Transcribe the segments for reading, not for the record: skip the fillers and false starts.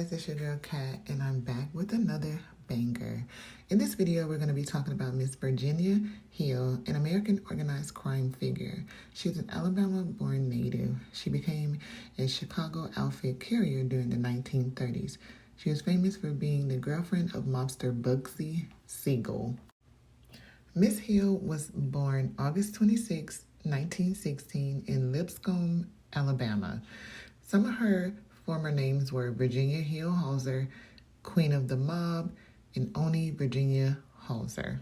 guys, it's your girl Kat, and I'm back with another banger. In this video, we're going to be talking about Miss Virginia Hill, an American organized crime figure. She's an Alabama-born native. She became a Chicago outfit carrier during the 1930s. She was famous for being the girlfriend of mobster Bugsy Siegel. Miss Hill was born August 26, 1916 in Lipscomb, Alabama. Some of her former names were Virginia Hill Hauser, Queen of the Mob, and Oni Virginia Hauser.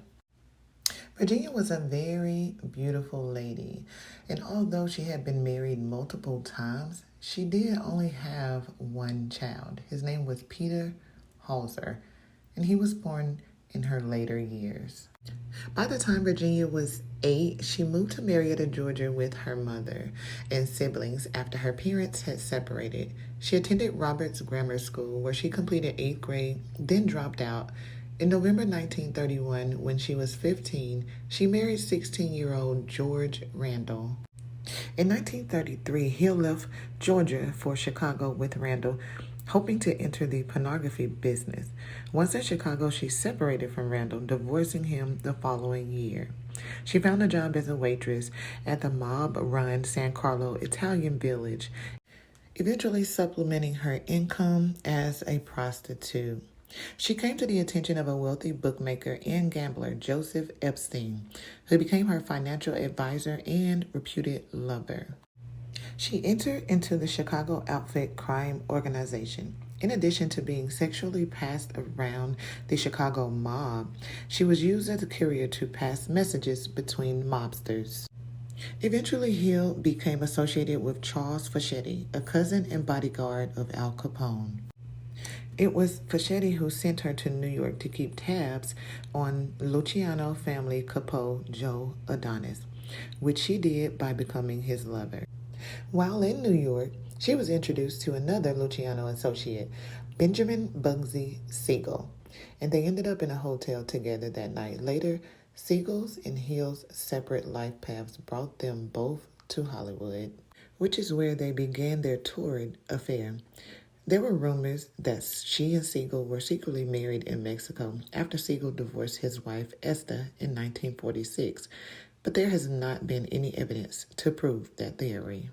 Virginia was a very beautiful lady, and although she had been married multiple times, she did only have one child. His name was Peter Hauser, and he was born in her later years. By the time Virginia was 8, she moved to Marietta, Georgia with her mother and siblings after her parents had separated. She attended Roberts Grammar School where she completed 8th grade, then dropped out. In November 1931, when she was 15, she married 16-year-old George Randall. In 1933, Hill left Georgia for Chicago with Randall, hoping to enter the pornography business. Once in Chicago, she separated from Randall, divorcing him the following year. She found a job as a waitress at the mob-run San Carlo Italian Village, eventually supplementing her income as a prostitute. She came to the attention of a wealthy bookmaker and gambler, Joseph Epstein, who became her financial advisor and reputed lover. She entered into the Chicago Outfit Crime Organization. In addition to being sexually passed around the Chicago mob, she was used as a courier to pass messages between mobsters. Eventually, Hill became associated with Charles Fischetti, a cousin and bodyguard of Al Capone. It was Fischetti who sent her to New York to keep tabs on Luciano family capo Joe Adonis, which she did by becoming his lover. While in New York, she was introduced to another Luciano associate, Benjamin Bugsy Siegel, and they ended up in a hotel together that night. Later, Siegel's and Hill's separate life paths brought them both to Hollywood, which is where they began their torrid affair. There were rumors that she and Siegel were secretly married in Mexico after Siegel divorced his wife Esther in 1946, but there has not been any evidence to prove that theory.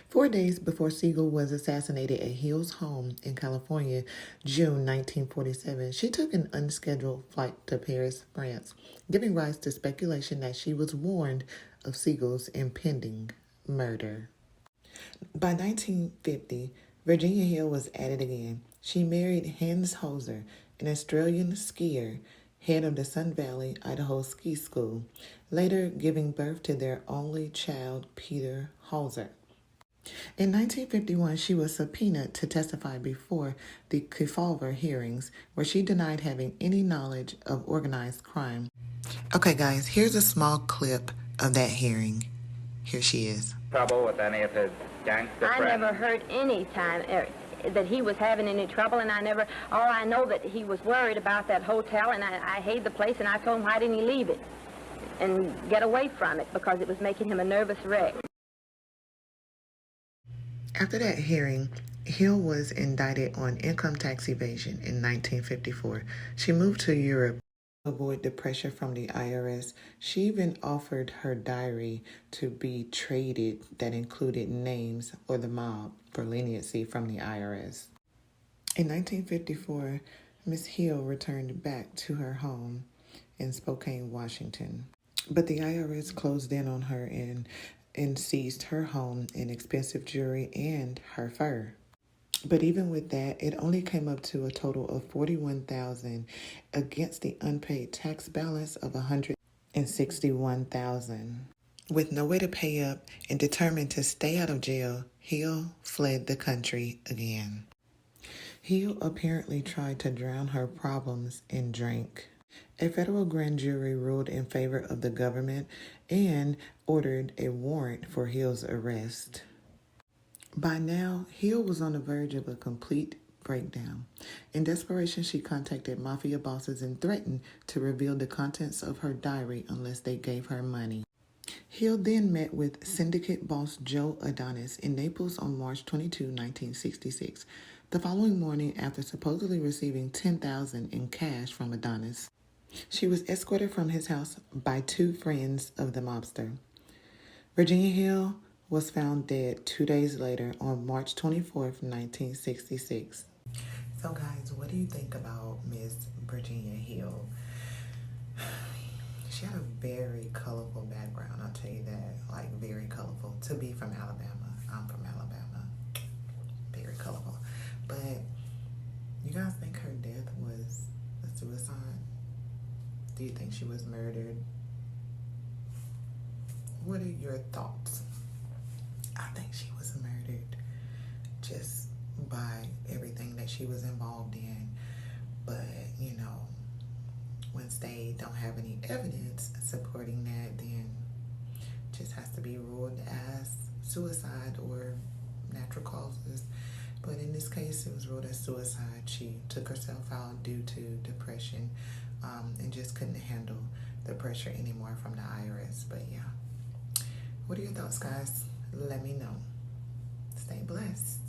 4 days before Siegel was assassinated at Hill's home in California, June 1947, she took an unscheduled flight to Paris, France, giving rise to speculation that she was warned of Siegel's impending murder. By 1950, Virginia Hill was at it again. She married Hans Hauser, an Australian skier, head of the Sun Valley, Idaho Ski School, later giving birth to their only child, Peter Hauser. In 1951, she was subpoenaed to testify before the Kefauver hearings, where she denied having any knowledge of organized crime. Okay, guys, here's a small clip of that hearing. Here she is. Trouble with any of his gangster friends? I never heard any time that he was having any trouble, and all I know that he was worried about that hotel, and I hated the place, and I told him, why didn't he leave it and get away from it, because it was making him a nervous wreck. After that hearing, Hill was indicted on income tax evasion in 1954. She moved to Europe to avoid the pressure from the IRS. She even offered her diary to be traded that included names or the mob for leniency from the IRS. In 1954, Miss Hill returned back to her home in Spokane, Washington. But the IRS closed in on her and seized her home and expensive jewelry and her fur. But even with that, it only came up to a total of $41,000 against the unpaid tax balance of $161,000. With no way to pay up and determined to stay out of jail, Hill fled the country again. Hill apparently tried to drown her problems in drink. A federal grand jury ruled in favor of the government and ordered a warrant for Hill's arrest. By now, Hill was on the verge of a complete breakdown. In desperation, she contacted mafia bosses and threatened to reveal the contents of her diary unless they gave her money. Hill then met with syndicate boss Joe Adonis in Naples on March 22, 1966. The following morning, after supposedly receiving $10,000 in cash from Adonis, she was escorted from his house by 2 friends of the mobster. Virginia Hill was found dead 2 days later on March 24th, 1966. So guys, what do you think about Miss Virginia Hill? She had a very colorful background, I'll tell you that. Like, very colorful. To be from Alabama. I'm from Alabama. Very colorful. But you guys think her death was a suicide? Do you think she was murdered? What are your thoughts? I think she was murdered just by everything that she was involved in. But, you know, once they don't have any evidence supporting that, then just has to be ruled as suicide or natural causes. But in this case, it was ruled as suicide. She took herself out due to depression and just couldn't handle the pressure anymore from the IRS. But yeah, what are your thoughts, guys? Let me know. Stay blessed.